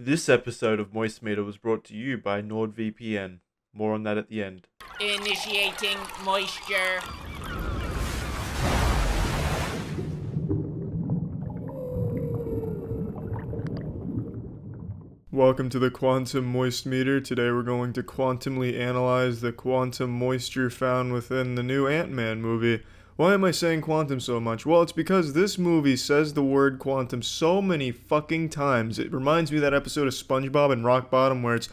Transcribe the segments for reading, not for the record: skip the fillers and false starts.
This episode of Moist Meter was brought to you by NordVPN. More on that at the end. Initiating moisture. Welcome to the Quantum Moist Meter. Today we're going to quantumly analyze the quantum moisture found within the new Ant-Man movie. Why am I saying quantum so much? Well, it's because this movie says the word quantum so many fucking times. It reminds me of that episode of SpongeBob and Rock Bottom where it's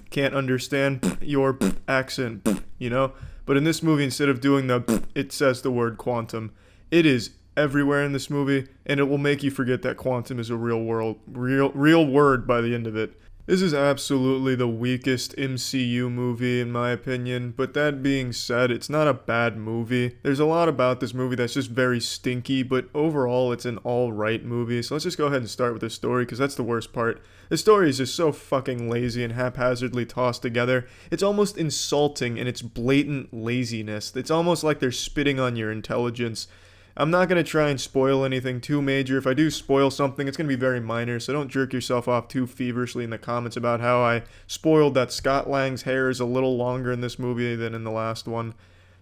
can't understand your accent, you know? But in this movie, instead of doing it says the word quantum. It is everywhere in this movie, and it will make you forget that quantum is a real word by the end of it. This is absolutely the weakest MCU movie in my opinion, but that being said, it's not a bad movie. There's a lot about this movie that's just very stinky, but overall it's an alright movie. So let's just go ahead and start with the story, because that's the worst part. The story is just so fucking lazy and haphazardly tossed together. It's almost insulting in its blatant laziness. It's almost like they're spitting on your intelligence. I'm not going to try and spoil anything too major. If I do spoil something, it's going to be very minor, so don't jerk yourself off too feverishly in the comments about how I spoiled that Scott Lang's hair is a little longer in this movie than in the last one.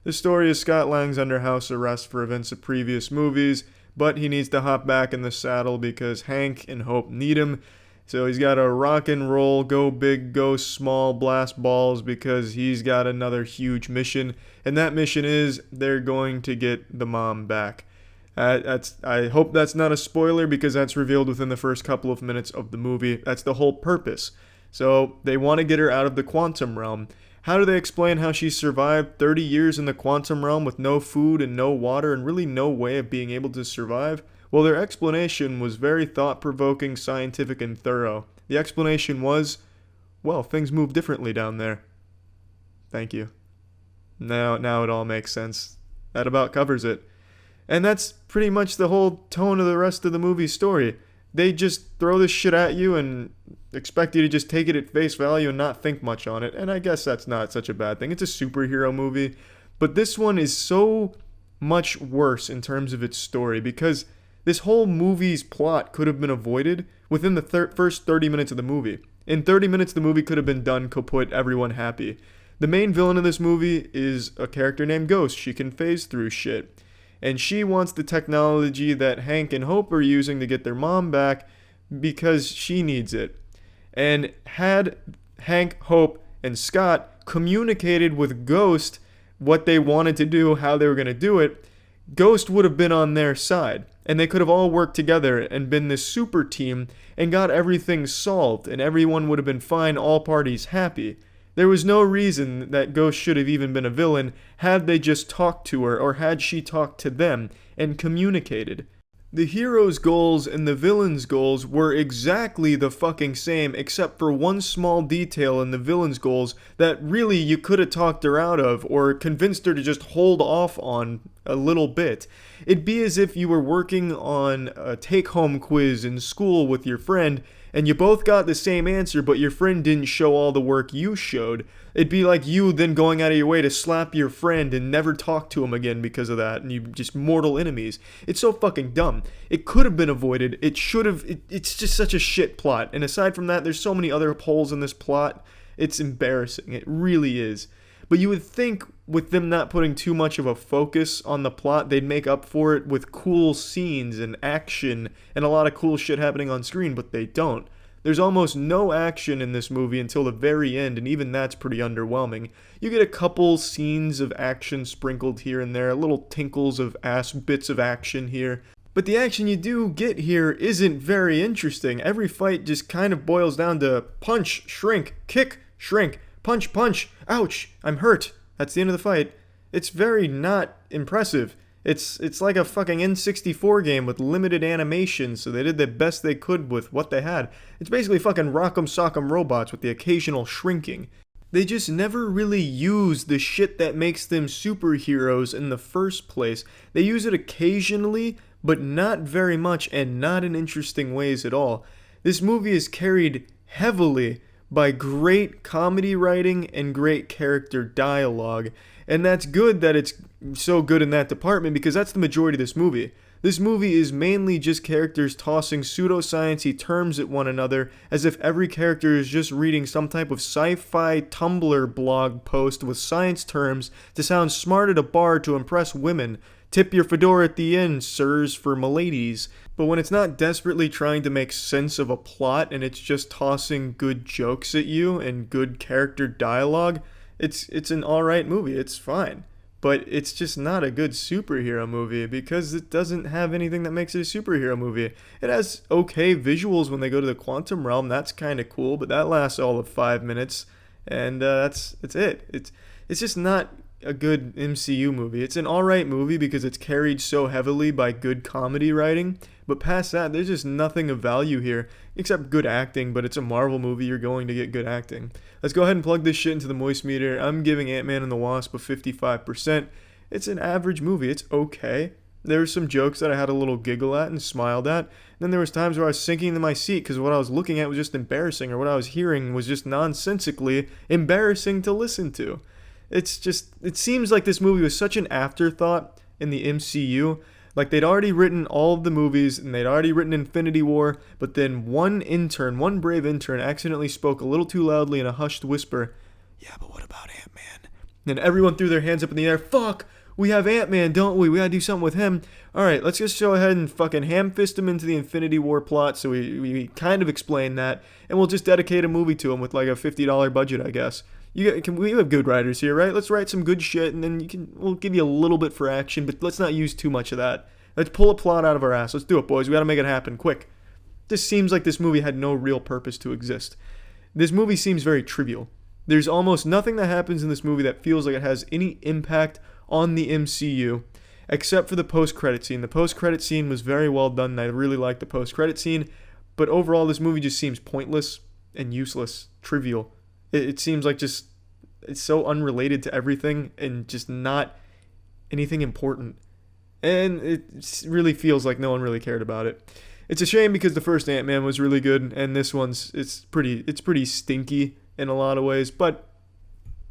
The story is Scott Lang's under house arrest for events of previous movies, but he needs to hop back in the saddle because Hank and Hope need him. So he's got to rock and roll, go big, go small, blast balls, because he's got another huge mission. And that mission is they're going to get the mom back. I hope that's not a spoiler, because that's revealed within the first couple of minutes of the movie. That's the whole purpose. So they want to get her out of the quantum realm. How do they explain how she survived 30 years in the quantum realm with no food and no water and really no way of being able to survive? Well, their explanation was very thought-provoking, scientific, and thorough. The explanation was, well, things move differently down there. Thank you. Now it all makes sense. That about covers it. And that's pretty much the whole tone of the rest of the movie's story. They just throw this shit at you and expect you to just take it at face value and not think much on it. And I guess that's not such a bad thing. It's a superhero movie. But this one is so much worse in terms of its story, because this whole movie's plot could have been avoided within the first 30 minutes of the movie. In 30 minutes, the movie could have been done, could put everyone happy. The main villain of this movie is a character named Ghost. She can phase through shit. And she wants the technology that Hank and Hope are using to get their mom back because she needs it. And had Hank, Hope, and Scott communicated with Ghost what they wanted to do, how they were going to do it, Ghost would have been on their side. And they could have all worked together and been this super team and got everything solved, and everyone would have been fine, all parties happy. There was no reason that Ghost should have even been a villain had they just talked to her, or had she talked to them and communicated. The hero's goals and the villain's goals were exactly the fucking same, except for one small detail in the villain's goals that really you could have talked her out of or convinced her to just hold off on a little bit. It'd be as if you were working on a take-home quiz in school with your friend, and you both got the same answer, but your friend didn't show all the work you showed. It'd be like you then going out of your way to slap your friend and never talk to him again because of that, and you just mortal enemies. It's so fucking dumb. It could have been avoided. It should have. It's just such a shit plot. And aside from that, there's so many other holes in this plot. It's embarrassing. It really is. But you would think with them not putting too much of a focus on the plot, they'd make up for it with cool scenes and action and a lot of cool shit happening on screen, but they don't. There's almost no action in this movie until the very end, and even that's pretty underwhelming. You get a couple scenes of action sprinkled here and there, little tinkles of bits of action here. But the action you do get here isn't very interesting. Every fight just kind of boils down to punch, shrink, kick, shrink, punch, punch, ouch, I'm hurt. That's the end of the fight. It's very not impressive. It's like a fucking N64 game with limited animation, so they did the best they could with what they had. It's basically fucking Rock'em Sock'em Robots with the occasional shrinking. They just never really use the shit that makes them superheroes in the first place. They use it occasionally, but not very much and not in interesting ways at all. This movie is carried heavily by great comedy writing and great character dialogue. And that's good that it's so good in that department, because that's the majority of this movie. This movie is mainly just characters tossing pseudoscience-y terms at one another as if every character is just reading some type of sci-fi Tumblr blog post with science terms to sound smart at a bar to impress women. Tip your fedora at the end, sirs, for m'ladies. But when it's not desperately trying to make sense of a plot and it's just tossing good jokes at you and good character dialogue, it's an alright movie, it's fine. But it's just not a good superhero movie because it doesn't have anything that makes it a superhero movie. It has okay visuals when they go to the quantum realm, that's kind of cool, but that lasts all of 5 minutes, and that's it. It's just not a good MCU movie. It's an alright movie because it's carried so heavily by good comedy writing, but past that, there's just nothing of value here, except good acting, but it's a Marvel movie, you're going to get good acting. Let's go ahead and plug this shit into the moist meter. I'm giving Ant-Man and the Wasp a 55%. It's an average movie, it's okay. There were some jokes that I had a little giggle at and smiled at. Then there was times where I was sinking into my seat because what I was looking at was just embarrassing, or what I was hearing was just nonsensically embarrassing to listen to. It seems like this movie was such an afterthought in the MCU. Like they'd already written all of the movies and they'd already written Infinity War, but then one brave intern accidentally spoke a little too loudly in a hushed whisper, "Yeah, but what about Ant-Man?" And everyone threw their hands up in the air. Fuck! We have Ant-Man, don't we? We gotta do something with him. Alright, let's just go ahead and fucking ham-fist him into the Infinity War plot, so we kind of explain that, and we'll just dedicate a movie to him with like a $50 budget, I guess. We have good writers here, right? Let's write some good shit, and then we'll give you a little bit for action, but let's not use too much of that. Let's pull a plot out of our ass. Let's do it, boys. We gotta make it happen, quick. This seems like this movie had no real purpose to exist. This movie seems very trivial. There's almost nothing that happens in this movie that feels like it has any impact on the MCU, except for the post-credit scene. The post-credit scene was very well done, and I really liked the post-credit scene, but overall this movie just seems pointless and useless, trivial. It seems like just, it's so unrelated to everything and just not anything important. And it really feels like no one really cared about it. It's a shame because the first Ant-Man was really good, and this one's, it's pretty stinky in a lot of ways, but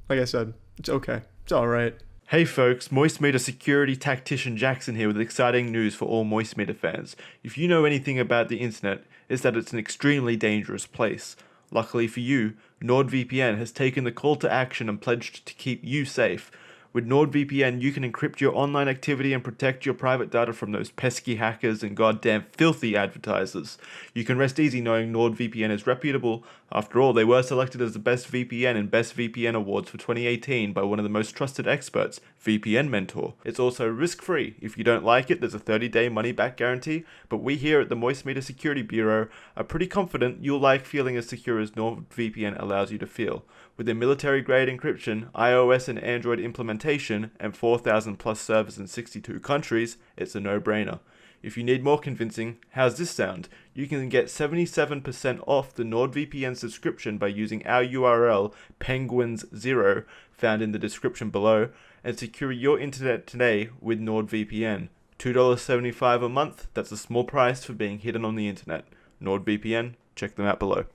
like I said, it's okay. It's alright. Hey folks, Moist Meter security tactician Jackson here with exciting news for all Moist Meter fans. If you know anything about the internet, it's that it's an extremely dangerous place. Luckily for you, NordVPN has taken the call to action and pledged to keep you safe. With NordVPN, you can encrypt your online activity and protect your private data from those pesky hackers and goddamn filthy advertisers. You can rest easy knowing NordVPN is reputable. After all, they were selected as the best VPN in Best VPN Awards for 2018 by one of the most trusted experts, VPN Mentor. It's also risk-free. If you don't like it, there's a 30-day money-back guarantee, but we here at the Moist Meter Security Bureau are pretty confident you'll like feeling as secure as NordVPN allows you to feel. With their military-grade encryption, iOS and Android implementation, and 4,000 plus servers in 62 countries, it's a no-brainer. If you need more convincing, how's this sound? You can get 77% off the NordVPN subscription by using our URL, penguins0, found in the description below, and secure your internet today with NordVPN. $2.75 a month, that's a small price for being hidden on the internet. NordVPN, check them out below.